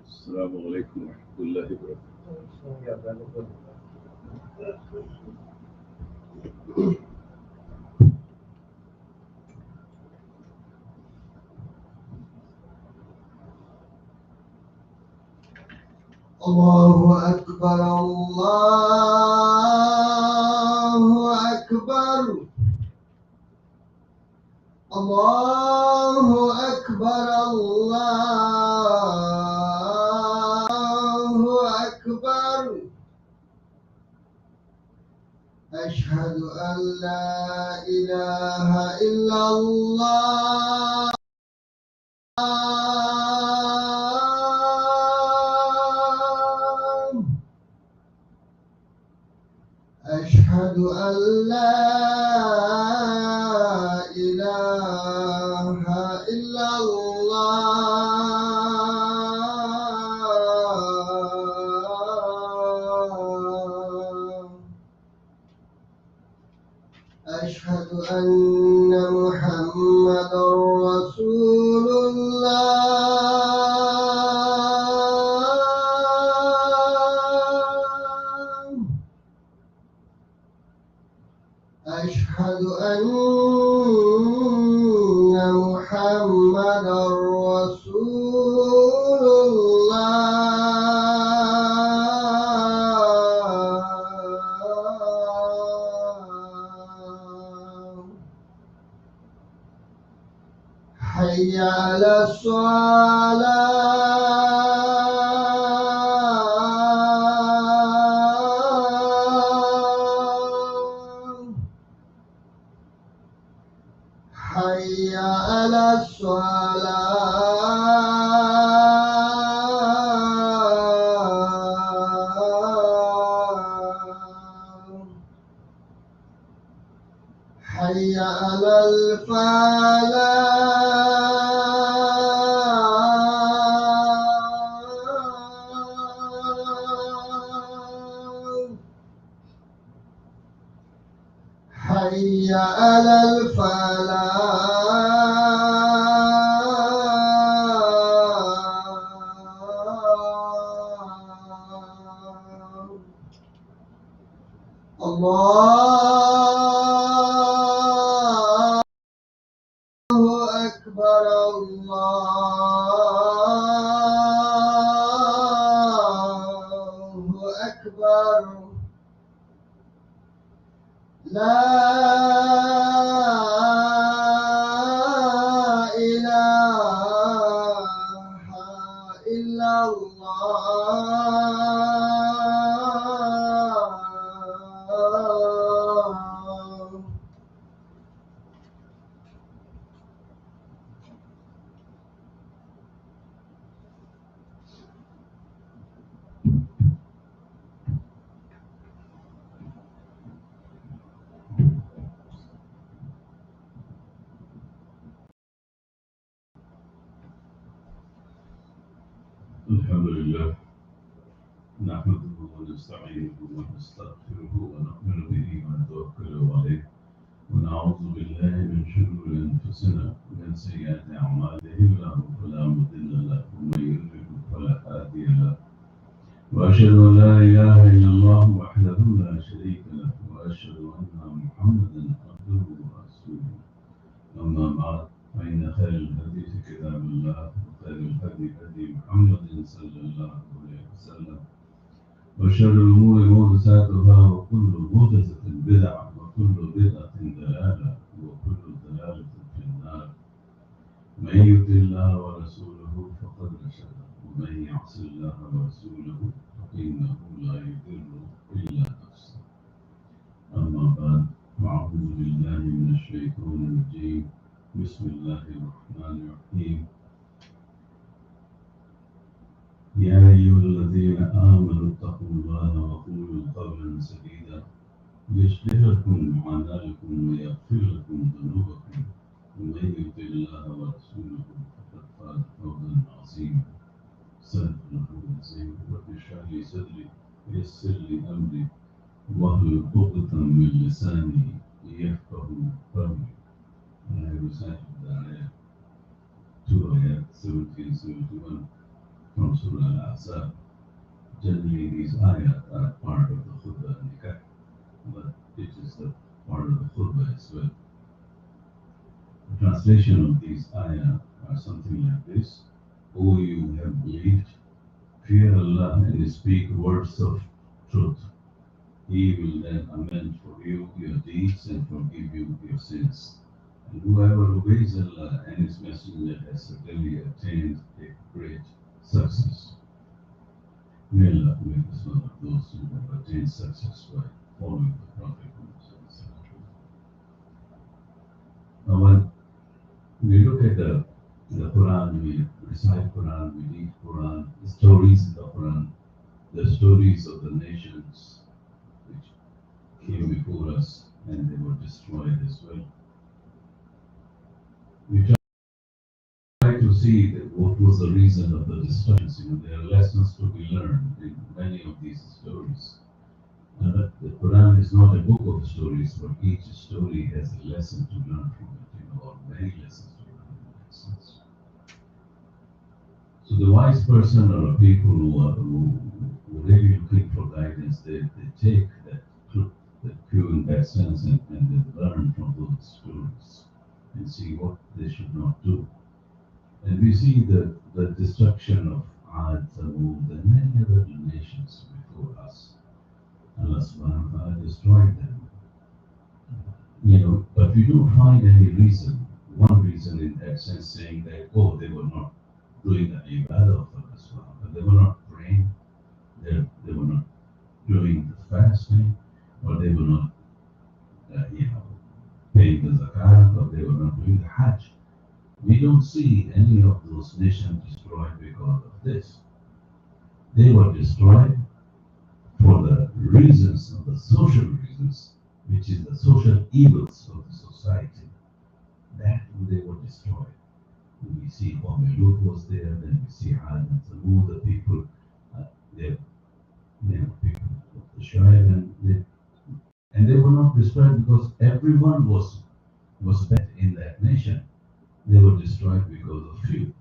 السلام عليكم ورحمة الله وبركاته. الله أكبر الله أكبر الله أكبر الله أكبر أشهد أن لا إله إلا الله أشهد أن لا إله إلا الله أشهد أن محمدًا رسول الله أشهد أن محمدًا رسول الله حي على الصلاة حي على الصلاة حي على الفلاح حي على الفلاح الله أكبر الله أكبر لا إله إلا الله الحمد لله نحمده ونستعينه ونستغفره ونؤمن به ونتوكل عليه ونعوذ بالله من شرور أنفسنا ومن سيئات أعمالنا إنه فلا مضل له ومن يضلل فلا هادي له وأشهد أن لا إله إلا الله وحده لا شريك له وأشهد أن محمدا عبده ورسوله أما بعد فإن خير الحديث كتاب الله وخير الهدي هدي محمد صلى الله عليه وسلم وشر الأمور محدثاتها وكل محدثة بدعة وكل بدعة ضلالة وكل ضلالة في النار. من يطع الله ورسوله فقد رشد ومن يعص الله ورسوله فإنه لا يضر إلا نفسه. أما بعد فأعوذ بالله من الشيطان الرجيم. بسم الله الرحمن الرحيم. يا أيها الذين آمنوا اتقوا الله وقولوا قولا سديدا يصلح لكم أعمالكم ويغفر لكم ذنوبكم ومن يطع الله ورسوله فقد فاز فوزا عظيما. صدق الله العظيم. رب اشرح لي صدري ويسر لي أمري واحلل عقدة من لساني يفقه قولي. And I recited the ayah 2 ayat 17-71 from Surah Al-Ahzab. Generally, these ayat are part of the khutbah and nikah, but it is the part of the khutbah as well. The translation of these ayat are something like this: O you who have believed, fear Allah and speak words of truth. He will then amend for you your deeds and forgive you your sins. And whoever obeys Allah and His Messenger has certainly attained a great success. May Allah make us one of those who have attained success by following the Prophet. Now, when we look at the Quran, we recite Quran, we read Quran, the stories in the Quran, the stories of the nations which came before us and they were destroyed as well. We try to see that what was the reason of the destructions. There are lessons to be learned in many of these stories. The Quran is not a book of stories, but each story has a lesson to learn from it, or many lessons to learn in that sense. So the wise person or people who really looking for guidance, they take that cue in that sense and they learn from those stories and see what they should not do. And we see the destruction of Ad, Thamud, and many other nations before us. Allah subhanahu wa ta'ala destroyed them. But we don't find any reason, one reason in that sense, saying that, oh, they were not doing the ibadah of Allah subhanahu wa ta'ala, they were not praying, they were not doing the fasting, or they were not, paying the zakat, or they were not doing the hajj. We don't see any of those nations destroyed because of this. They were destroyed for the reasons of the social reasons, which is the social evils of the society. That they were destroyed. We see Lut was there, then we see Ad and Thamud, the people, people of the Shu'aib, and they were not destroyed because everyone was bad in that nation. They were destroyed because of few.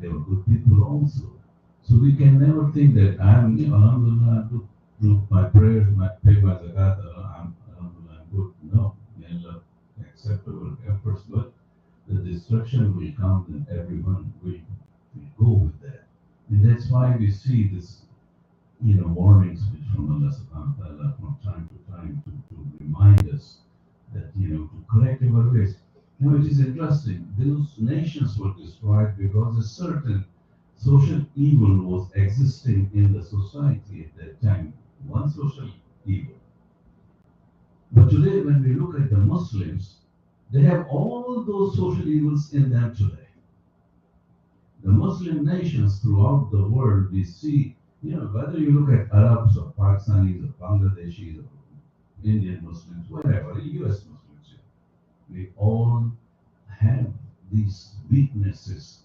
They were good people also. So we can never think that Alhamdulillah, I'm good, my prayers, pay my zakat, I'm good. No, may Allah accept our efforts, but the destruction will come and everyone will go with that. And that's why we see this, warnings from Allah subhanahu wa ta'ala from time to time to remind us that, to correct our ways. It is interesting. Those nations were destroyed because a certain social evil was existing in the society at that time. One social evil. But today, when we look at the Muslims, they have all those social evils in them today. The Muslim nations throughout the world, we see, whether you look at Arabs or Pakistanis or Bangladeshis or Indian Muslims, wherever, US Muslims, we all have these weaknesses,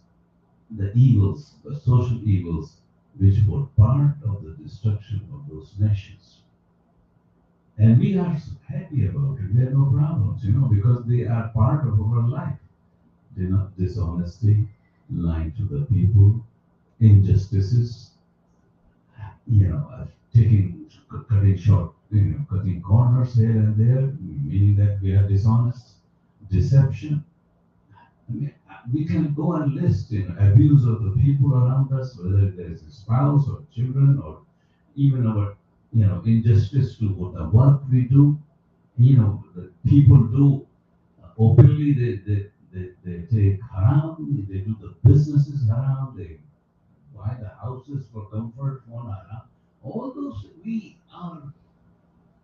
the evils, the social evils, which were part of the destruction of those nations. And we are happy about it. We have no problems, because they are part of our life. Dishonesty, lying to the people, injustices, cutting short, cutting corners here and there, meaning that we are dishonest, deception. We can go and list abuse of the people around us, whether there is a spouse or children or even our, injustice to what the work we do, the people do openly, they take haram, they do the businesses haram, they buy the houses for comfort, for haram. All those we are,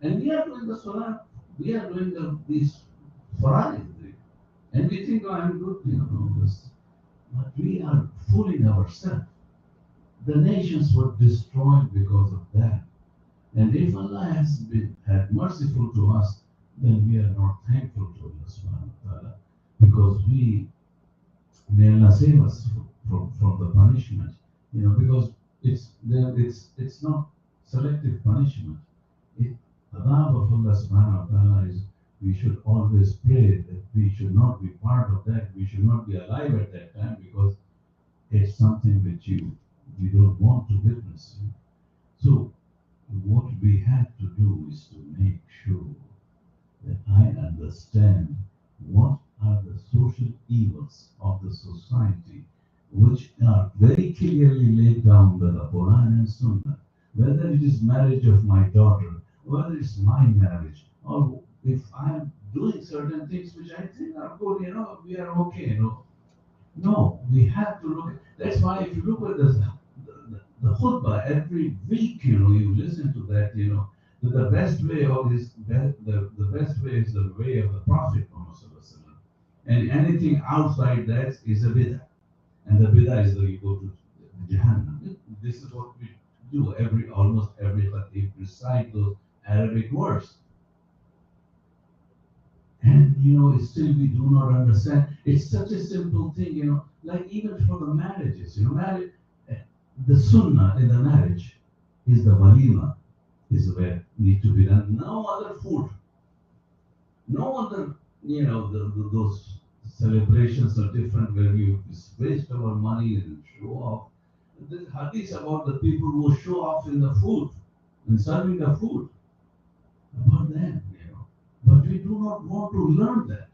and we are doing the salah, we are doing these fara'id, and we think, oh, I'm good, this. But we are fooling ourselves. The nations were destroyed because of that. And if Allah has been had merciful to us, then we are not thankful to Allah subhanahu wa ta'ala. Because may Allah save us from the punishment. Because it's not selective punishment. It adab of Allah subhanahu wa ta'ala is, we should always pray that we should not be part of that, we should not be alive at that time, because it's something which you don't want to witness. So what we have to do is to make sure that I understand what are the social evils of the society, which are very clearly laid down by the Quran and Sunnah. Whether it is marriage of my daughter, whether it's my marriage, or if I'm doing certain things which I think are good, we are okay, No, we have to look. That's why if you look at the khutbah every week, you listen to that, that the best way of this, the best way is the way of the Prophet Muhammad Sallallahu Alaihi Wasallam. And anything outside that is a bid'ah. And the bid'ah is that you go to Jahannam. This is what we do almost every khatib, recite those Arabic words. And still we do not understand. It's such a simple thing, like even for the marriages, marriage, the sunnah in the marriage is the walima, is where need to be done. No other food, no other, those celebrations are different where we waste our money and show off. The hadith about the people who show off in the food, in serving the food, about them, But we do not want to learn that.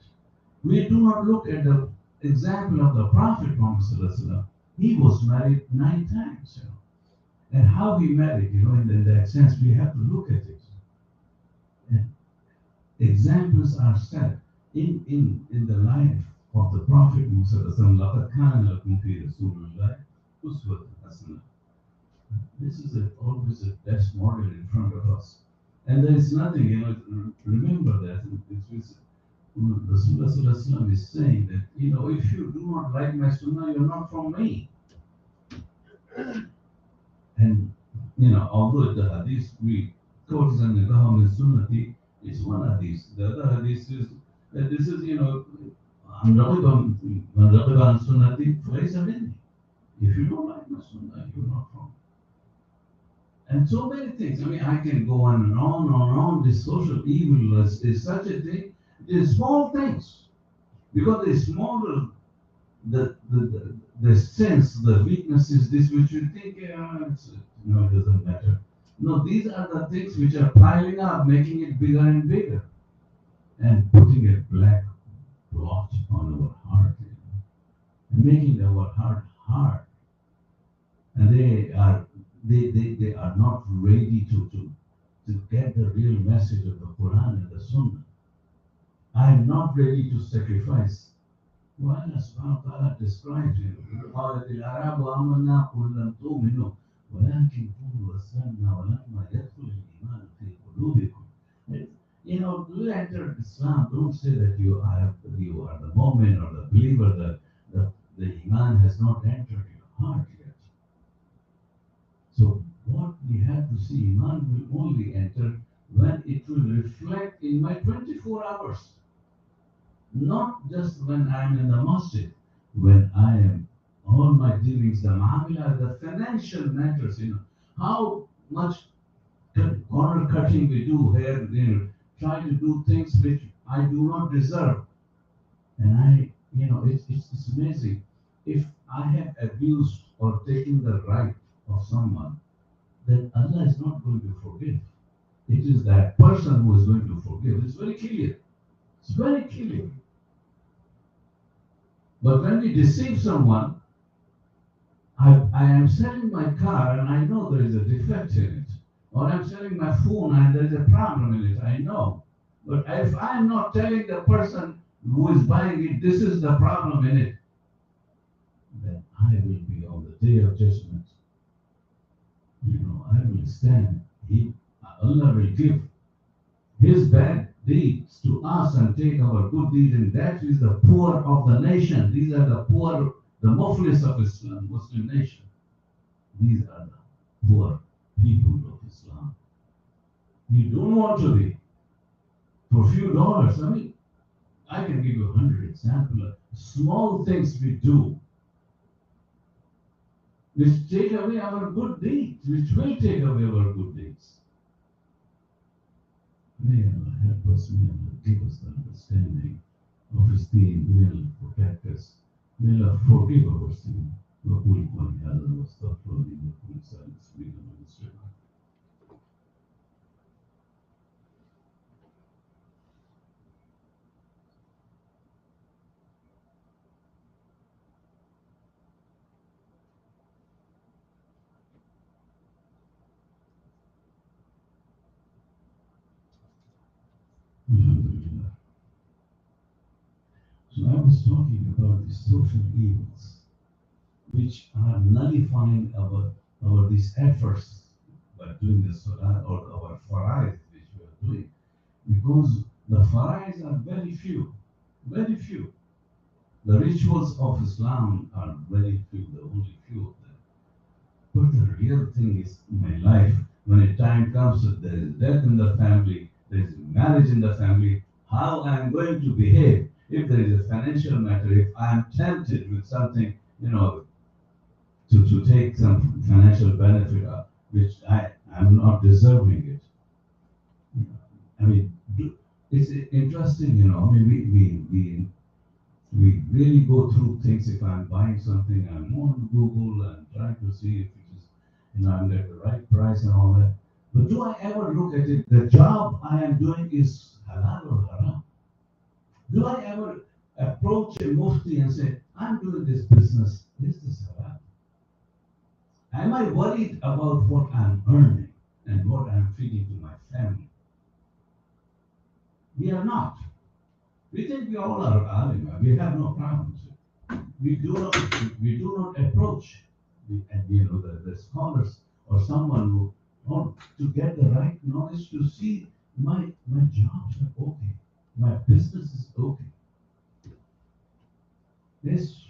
We do not look at the example of the Prophet Muhammad Sallallahu Alaihi Wasallam. He was married 9 times, And how he married, in that sense, we have to look at it. And examples are set in the life of the Prophet Muhammad Sallallahu Alaihi Wasallam. لَقَدْ كَانَ لَكُمْ فِي رَسُولِ اللَّهِ أُسْوَةٌ حَسَنَةٌ. This is always a best model in front of us. And there is nothing, remember that. Rasulullah Sallallahu Alaihi Wasallam is saying that, if you do not like my sunnah, you're not from me. And, although the hadith we quote is an nikah min sunnati, it's one hadith. The other hadith is that this is, man raqiba an sunnati falaysa minni. If you don't like my sunnah, you're not from me. And so many things. I can go on and on and on. This social evil is such a thing. It's small things. Because the smaller the sense, the weakness is this, which you think, it doesn't matter. No, these are the things which are piling up, making it bigger and bigger, and putting a black blotch on our heart, and making our heart hard. And they are not ready to get the real message of the Quran and the Sunnah. I am not ready to sacrifice. Well, Allah subhanahu wa ta'ala describes it. قالت الأعراب آمنا قل لم تؤمنوا ولكن قولوا أسلمنا ولما يدخل الإيمان في قلوبكم. You enter Islam, don't say that you are the mu'min or the believer, that the Iman has not entered your heart yet. So what we have to see, Iman will only enter when it will reflect in my 24 hours. Not just when I am in the masjid, when I am, all my dealings, the ma'amila, the financial matters, how much corner cutting we do here, try to do things which I do not deserve. And it's amazing. If I have abused or taken the right of someone, then Allah is not going to forgive. It is that person who is going to forgive. It's very clear. It's very clear. But when we deceive someone, I am selling my car and I know there is a defect in it. or I'm selling my phone and there's a problem in it, I know. But if I'm not telling the person who is buying it, this is the problem in it, then I will be on the day of judgment. I will stand. Allah will give His bad deeds to us and take our good deeds, and that is the poor of the nation. These are the poor, the muflis of Islam, Muslim nation. These are the poor people of Islam. You don't want to be for a few dollars. I mean, I can give you 100 examples of small things we do which take away our good deeds, which will take away our good deeds. May Allah help us, may Allah give us the understanding of His deen, may Allah protect us, may Allah forgive our sin. وقول قولي هذا واستغفر لي ولكم سائر المسلمين والمسلمات. Alhamdulillah. So I was talking about the social evils which are nullifying these efforts by doing the salah or our faraids which we are doing, because the faraids are very few, very few. The rituals of Islam are very few, the only few of them. But the real thing is my life, when a time comes that there is death in the family, there is marriage in the family, how I am going to behave if there is a financial matter, if I am tempted with something, to take some financial benefit which I am not deserving it. I mean, it's interesting, I mean, we really go through things. If I'm buying something, I'm on Google and trying to see if it is, I'm at the right price and all that. But do I ever look at it? The job I am doing is halal or haram? Do I ever approach a mufti and say, I'm doing this business, is this halal? Am I worried about what I'm earning and what I'm feeding to my family? We are not. We think we all are alim. We have no problems. We do not approach the scholars or someone who want to get the right knowledge to see my jobs are okay, my business is okay. There's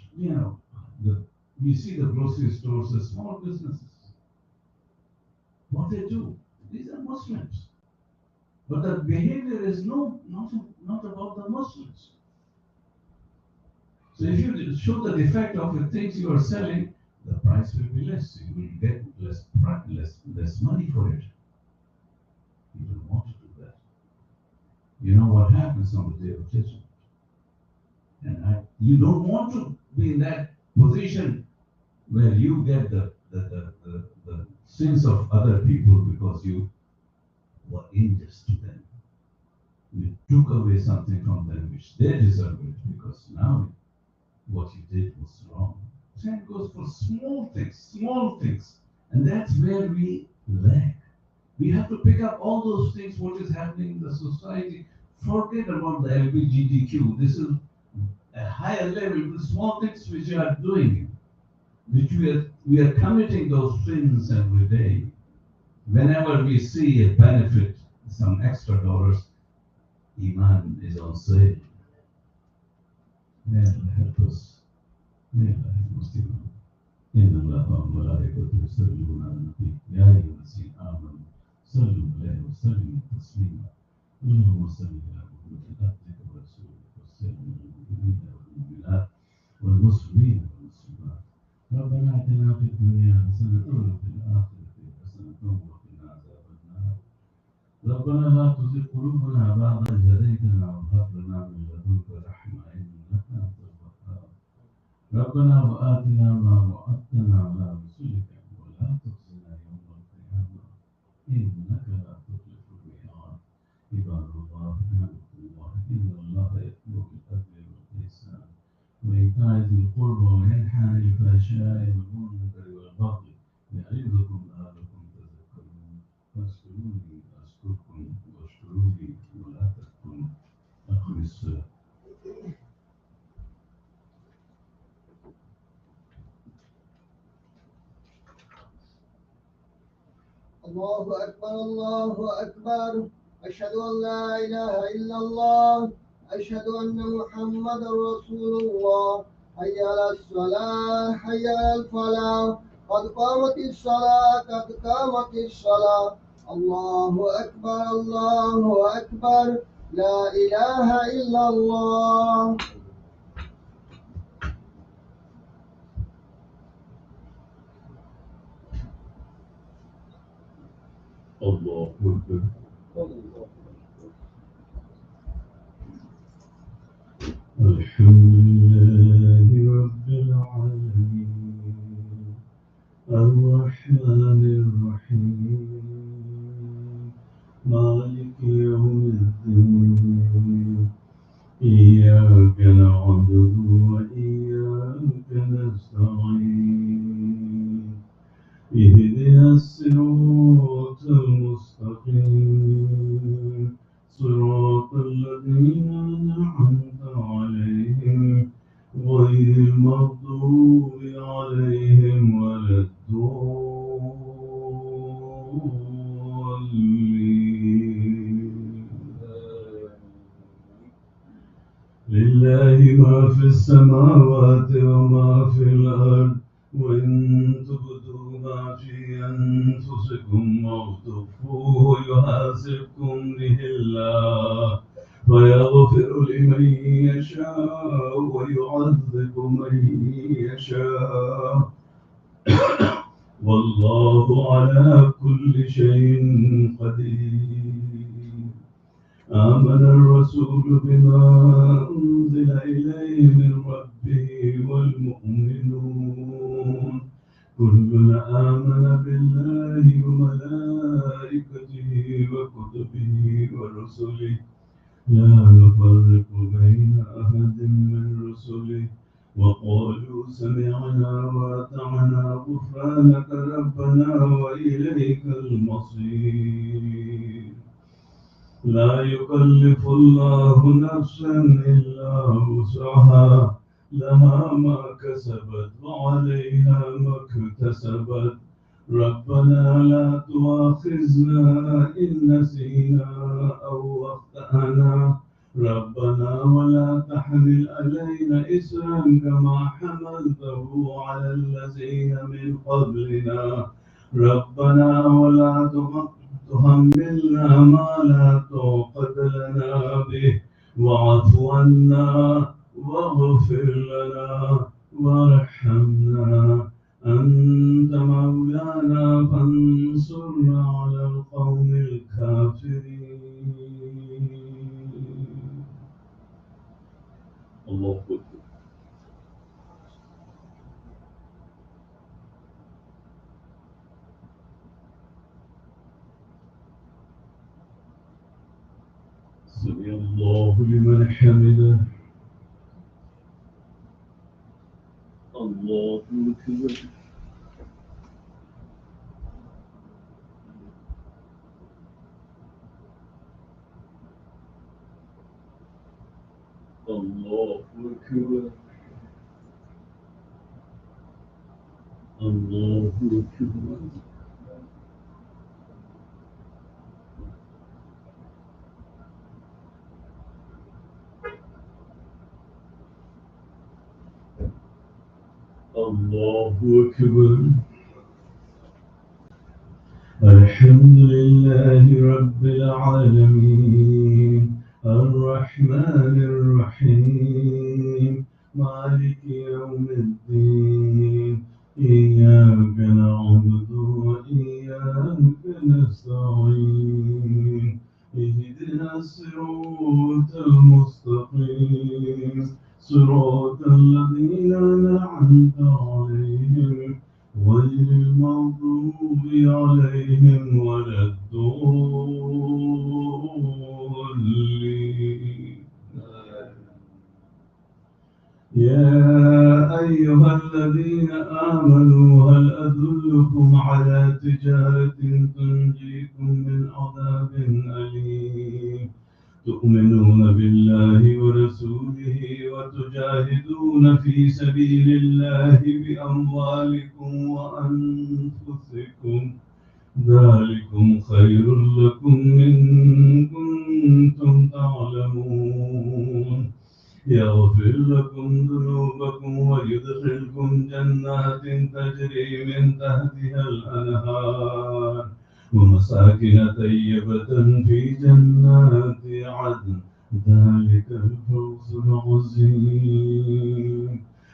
we see the grocery stores, the small businesses. What they do, these are Muslims. But the behavior is not about the Muslims. So if you show the defect of the things you are selling, the price will be less. You will get less money for it. You don't want to do that. You know what happens on the day of judgment. And you don't want to be in that position where you get the sins of other people because you were unjust to them. You took away something from them which they deserve it, because now what you did was wrong. Same goes for small things. And that's where we lag. We have to pick up all those things, what is happening in the society. Forget about the LGBTQ. This is a higher level, the small things which you are doing, which we are committing those sins every day. Whenever we see a benefit, some extra dollars, Iman is on sale. May Allah help us. May Allah help us. إن الله وملائكته يصلون على النبي يا أيها الذين آمنوا صلوا عليه وسلموا تسليما اللهم صل على محمد عبدك ورسولك وسلم المؤمنين والمؤمنات والمسلمين والمسلمات ربنا آتنا في الدنيا حسنة وفي الآخرة حسنة وقنا عذاب النار ربنا لا تزغ قلوبنا بعد إذ هديتنا وهب لنا من لدنك رحمة إنك أنت الوهاب ربنا وآتنا ما وعدتنا على رسلك ولا تخزنا يوم القيامة إنك لا تخلف الميعاد عباد الله نعبد الله إن الله يأمر بالعدل والإحسان وإيتاء ذي القربى وينهى عن الفحشاء والمنكر والبغي يعظكم لعلكم تذكرون اذكروني أذكركم واشكروا لي ولا تكفرون. أقم الصلاة. الله أكبر الله أكبر. أشهد أن لا إله إلا الله. أشهد أن محمدا رسول الله. حي على الصلاة حي على الفلاح. قد قامت الصلاة قد قامت الصلاة. الله أكبر الله أكبر. لا إله إلا الله. الله أكبر. الحمد لله رب العالمين الرحمن الرحيم مالك يوم الدين إياك نعبد وإياك نستعين اهدنا الصراط المستقيم صراط الذين أنعمت عليهم غير المغضوب عليهم ولا الضالين. لله ما في السماوات وما في الأرض وإن تبدوا ما في أنفسكم أو تخفوه يحاسبكم به الله فيغفر لمن يشاء ويعذب من يشاء والله على كل شيء قدير. آمن الرسول بما أنزل إليه من ربه والمؤمنون كل آمن بالله وملائكته وكتبه ورسله لا نفرق بين أحد من رسله وقالوا سمعنا وأطعنا غفرانك ربنا وإليك المصير. لا يكلف الله نفسا إلا وسعها لها ما كسبت وعليها ما اكتسبت ربنا لا تؤاخذنا إن نسينا أو أخطأنا ربنا ولا تحمل علينا إصرا كما حملته على الذين من قبلنا ربنا ولا تحملنا ما لا طاقة لنا به واعف عنا واغفر لنا وارحمنا أنت مولانا فانصرنا على القوم الكافرين. الله أكبر. سمع الله لمن حمده. الله أكبر. الله أكبر. الله أكبر. الله أكبر. الحمد لله رب العالمين الرحمن الرحيم مالك يوم الدين إياك نعبد وإياك نستعين اهدنا الصراط المستقيم صراط الذين أنعمت عليهم غير المغضوب عليهم ولا الضالين. يا أيها الذين آمنوا هل أدلكم على تجارة تنجيكم من تجاهدون في سبيل الله بأموالكم وأنفسكم ذلكم خير لكم إن كنتم تعلمون يغفر لكم ذنوبكم ويدخلكم جنات تجري من تحتها الأنهار ومساكن طيبة في جنات عدن ذلك الفوز العظيم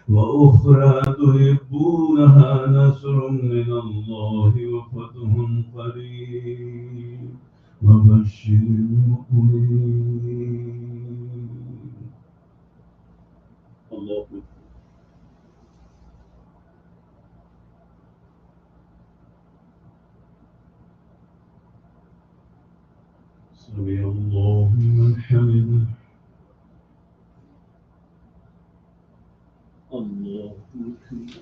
وأخرى تحبونها نصر من الله وفتح قريب وبشر المؤمنين الله سمع الله من حمده الله أكبر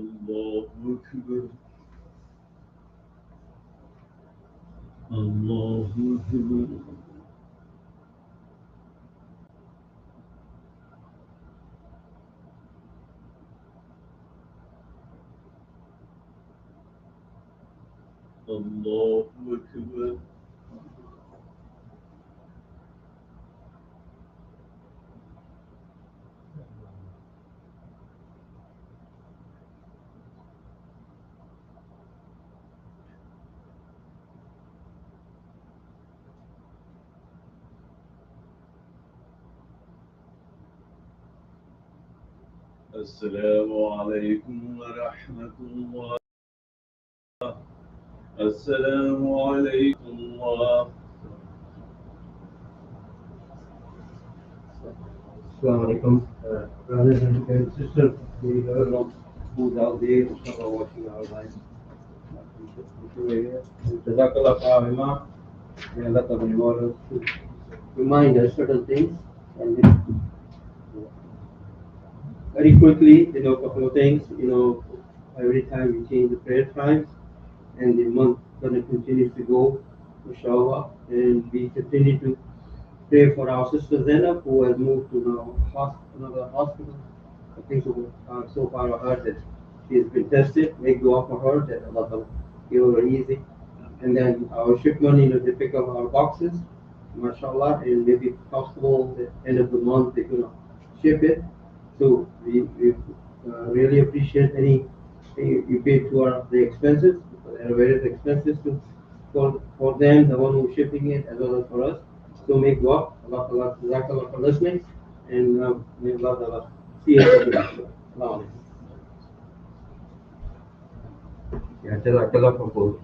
الله أكبر الله أكبر الله أكبر السلام عليكم ورحمة الله السلام عليكم ورحمة Assalamu alaikum. Brothers and sisters, we learn who's out there, inshallah, watching our lives. Jazakallah for our Imam. May Allah Ta'ala reward us to remind us certain things. And very quickly, a couple of things. Every time we change the prayer times, and the month gonna continue to go, inshallah, and we continue to pray for our sister Zainab, who has moved to another hospital. I think so far I heard that she has been tested. Make dua for her that Allah will give her easy. And then our shipment, they pick up our boxes, mashallah, and maybe possible at the end of the month they're gonna ship it. So we really appreciate any you pay to the expenses, various expenses for them, the one who's shipping it, as well as for us. So make dua. Allah Jazakallah for listening, and may Allah see us again. Allah. Yeah, Jazakallah for both.